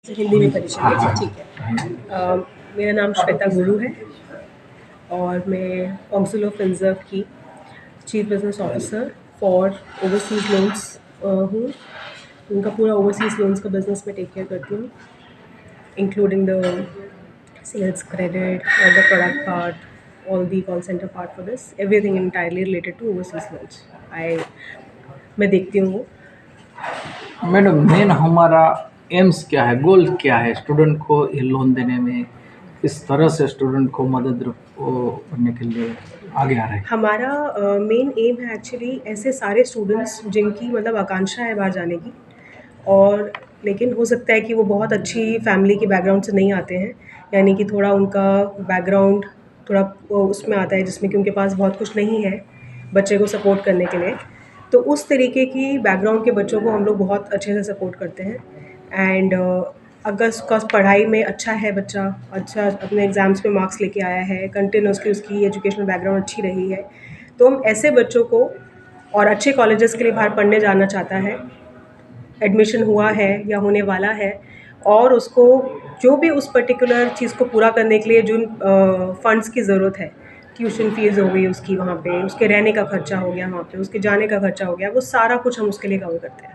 हिंदी में परिचय दीजिए, ठीक है। मेरा नाम श्वेता गुरु है और मैं काउंसिल ऑफ फिनसर्व की chief business officer for overseas loans हूँ। उनका पूरा ओवरसीज़ लोन्स का बिजनेस मैं टेक केयर करती हूँ, including the sales credit, all the product part, all the call center part for this, everything entirely related to overseas loans. मैं देखती हूँ वो। मैडम, मेन हमारा एम्स क्या है, गोल क्या है स्टूडेंट को ये लोन देने में? किस तरह से स्टूडेंट को मदद करने के लिए आगे आ रहे हैं? हमारा मेन एम है एक्चुअली ऐसे सारे स्टूडेंट्स जिनकी मतलब आकांक्षा है बाहर जाने की, और लेकिन हो सकता है कि वो बहुत अच्छी फैमिली के बैकग्राउंड से नहीं आते हैं, यानी कि थोड़ा उनका बैकग्राउंड थोड़ा उसमें आता है जिसमें कि उनके पास बहुत कुछ नहीं है बच्चे को सपोर्ट करने के लिए। तो उस तरीके की बैकग्राउंड के बच्चों को हम लोग बहुत अच्छे से सपोर्ट करते हैं। एंड अगर उसका पढ़ाई में अच्छा है, बच्चा अच्छा अपने एग्ज़ाम्स में मार्क्स लेके आया है, कंटिन्यूसली उसकी एजुकेशनल बैकग्राउंड अच्छी रही है, तो हम ऐसे बच्चों को, और अच्छे कॉलेजेस के लिए बाहर पढ़ने जाना चाहता है, एडमिशन हुआ है या होने वाला है, और उसको जो भी उस पर्टिकुलर चीज़ को पूरा करने के लिए जिन फ़ंड्स की ज़रूरत है, ट्यूशन फ़ीस हो गई उसकी, वहाँ पे उसके रहने का खर्चा हो गया, वहाँ पे उसके जाने का खर्चा हो गया, वो सारा कुछ हम उसके लिए कवर करते हैं।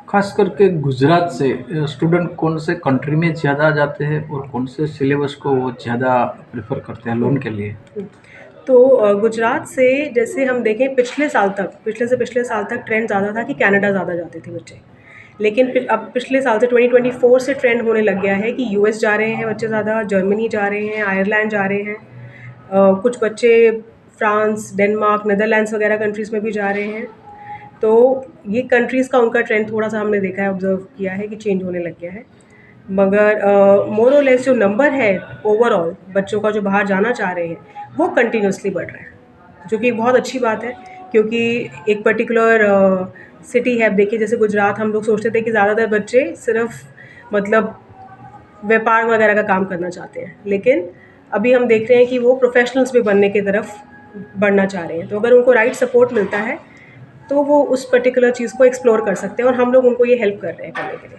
खास करके गुजरात से स्टूडेंट कौन से कंट्री में ज़्यादा जाते हैं और कौन से सिलेबस को वो ज़्यादा प्रेफर करते हैं लोन के लिए? तो गुजरात से जैसे हम देखें पिछले से पिछले साल तक ट्रेंड ज़्यादा था कि कनाडा ज़्यादा जाते थे बच्चे, लेकिन अब पिछले साल से 2024 से ट्रेंड होने लग गया है कि यूएस जा रहे हैं बच्चे ज़्यादा, जर्मनी जा रहे हैं, आयरलैंड जा रहे हैं, कुछ बच्चे फ्रांस, डेनमार्क, नीदरलैंड्स वगैरह कंट्रीज़ में भी जा रहे हैं। तो ये कंट्रीज़ का उनका ट्रेंड थोड़ा सा हमने देखा है, ऑब्जर्व किया है कि चेंज होने लग गया है। मगर मोर और लेस जो नंबर है ओवरऑल बच्चों का जो बाहर जाना चाह रहे हैं, वो कंटिन्यूसली बढ़ रहा है, जो कि एक बहुत अच्छी बात है। क्योंकि एक पर्टिकुलर सिटी है, अब देखिए जैसे गुजरात, हम लोग सोचते थे कि ज़्यादातर बच्चे सिर्फ मतलब व्यापार वगैरह का काम करना चाहते हैं, लेकिन अभी हम देख रहे हैं कि वो प्रोफेशनल्स भी बनने की तरफ बढ़ना चाह रहे हैं। तो अगर उनको राइट सपोर्ट मिलता है तो वो उस पर्टिकुलर चीज़ को एक्सप्लोर कर सकते हैं, और हम लोग उनको ये हेल्प कर रहे हैं करने के लिए।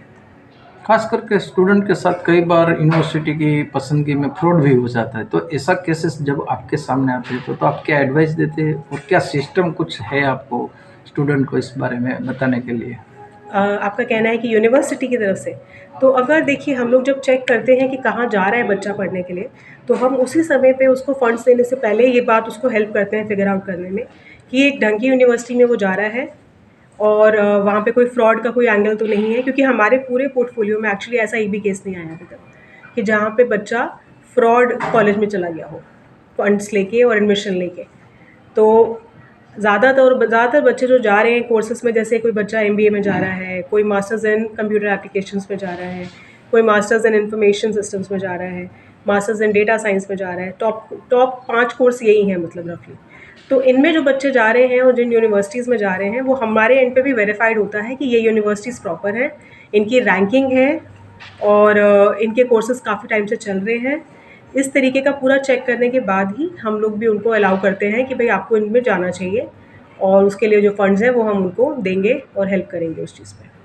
खास करके स्टूडेंट के साथ कई बार यूनिवर्सिटी की पसंदगी में फ्रॉड भी हो जाता है, तो ऐसा केसेस जब आपके सामने आते हैं तो आप क्या एडवाइस देते हैं और क्या सिस्टम कुछ है आपको स्टूडेंट को इस बारे में बताने के लिए? आपका कहना है कि यूनिवर्सिटी की तरफ से, तो अगर देखिए हम लोग जब चेक करते हैं कि कहाँ जा रहा है बच्चा पढ़ने के लिए, तो हम उसी समय पे उसको फंड्स देने से पहले ये बात उसको हेल्प करते हैं फिगर आउट करने में कि एक ढंग की यूनिवर्सिटी में वो जा रहा है, और वहाँ पे कोई फ्रॉड का कोई एंगल तो नहीं है। क्योंकि हमारे पूरे पोर्टफोलियो में एक्चुअली ऐसा एक भी केस नहीं आया अभी तक कि जहाँ पे बच्चा फ्रॉड कॉलेज में चला गया हो फंड्स लेके और एडमिशन लेके। तो ज़्यादातर बच्चे जो जा रहे हैं कोर्सेज़ में, जैसे कोई बच्चा एमबीए में जा रहा है, कोई मास्टर्स इन कंप्यूटर एप्लीकेशंस में जा रहा है, कोई मास्टर्स इन इंफॉर्मेशन सिस्टम्स में जा रहा है, मास्टर्स इन डेटा साइंस में जा रहा है, टॉप 5 कोर्स यही हैं मतलब रफली। तो इनमें जो बच्चे जा रहे हैं और जिन यूनिवर्सिटीज़ में जा रहे हैं, वो हमारे एंड पे भी वेरीफाइड होता है कि ये यूनिवर्सिटीज़ प्रॉपर हैं, इनकी रैंकिंग है, और इनके कोर्सेज़ काफ़ी टाइम से चल रहे हैं। इस तरीके का पूरा चेक करने के बाद ही हम लोग भी उनको अलाउ करते हैं कि भाई आपको इनमें जाना चाहिए, और उसके लिए जो फंड्स हैं वो हम उनको देंगे और हेल्प करेंगे उस चीज़ पे।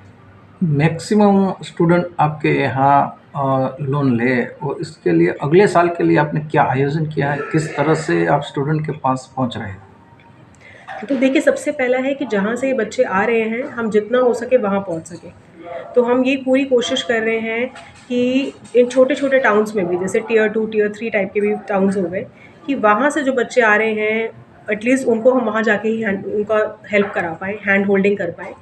मैक्सिमम स्टूडेंट आपके यहाँ लोन ले और इसके लिए अगले साल के लिए आपने क्या आयोजन किया है, किस तरह से आप स्टूडेंट के पास पहुँच रहे हैं? तो देखिए सबसे पहला है कि जहाँ से ये बच्चे आ रहे हैं हम जितना हो सके वहाँ पहुँच सकें। तो हम ये पूरी कोशिश कर रहे हैं कि इन छोटे-छोटे टाउन्स में भी, जैसे टियर 2, टियर 3 टाइप के भी टाउन्स हो गए, कि वहाँ से जो बच्चे आ रहे हैं एटलीस्ट उनको हम वहाँ जाके ही उनका हेल्प करा पाएँ, हैंड होल्डिंग कर पाएँ।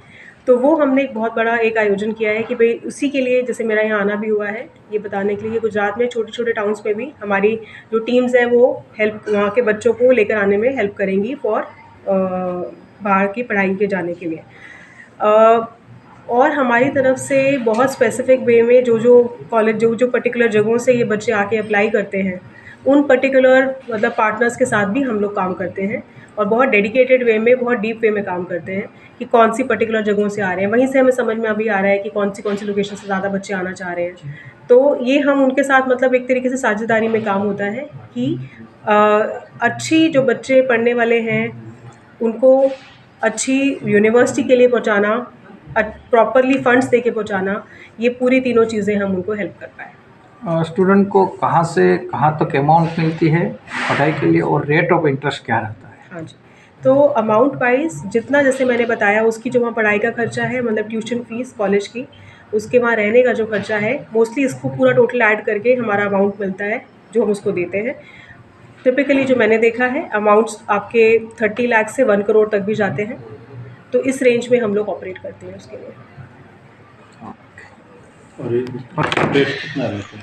तो वो हमने एक बहुत बड़ा एक आयोजन किया है कि भई उसी के लिए, जैसे मेरा यहाँ आना भी हुआ है, ये बताने के लिए कि गुजरात में छोटे-छोटे टाउन्स में भी हमारी जो टीम्स हैं वो हेल्प वहाँ के बच्चों को लेकर आने में हेल्प करेंगी फॉर बाहर की पढ़ाई के जाने के लिए। और हमारी तरफ से बहुत स्पेसिफ़िक वे में जो कॉलेज जो पर्टिकुलर जगहों से ये बच्चे आके अप्लाई करते हैं, उन पर्टिकुलर मतलब पार्टनर्स के साथ भी हम लोग काम करते हैं, और बहुत डेडिकेटेड वे में, बहुत डीप वे में काम करते हैं कि कौन सी पर्टिकुलर जगहों से आ रहे हैं। वहीं से हमें समझ में अभी आ रहा है कि कौन सी लोकेशन से ज़्यादा बच्चे आना चाह रहे हैं। तो ये हम उनके साथ मतलब एक तरीके से साझेदारी में काम होता है कि अ, अच्छी जो बच्चे पढ़ने वाले हैं, उनको अच्छी यूनिवर्सिटी के लिए पहुँचाना, प्रॉपरली फंड्स दे के पहुँचाना, ये पूरी तीनों चीज़ें हम उनको हेल्प कर पाएँ। स्टूडेंट को कहाँ से कहाँ तक अमाउंट मिलती है पढ़ाई के लिए और रेट ऑफ इंटरेस्ट क्या रहता है? हाँ जी। तो अमाउंट वाइज़ जितना जैसे मैंने बताया उसकी जो वहाँ पढ़ाई का खर्चा है, मतलब ट्यूशन फ़ीस कॉलेज की, उसके वहाँ रहने का जो खर्चा है, मोस्टली इसको पूरा टोटल ऐड करके हमारा अमाउंट मिलता है, जो हम उसको देते हैं। टिपिकली जो मैंने देखा है अमाउंट्स आपके 30 लाख से 1 करोड़ तक भी जाते हैं। तो इस रेंज में हम लोग ऑपरेट करते हैं उसके लिए। और ये टेस्ट कितना रहता है?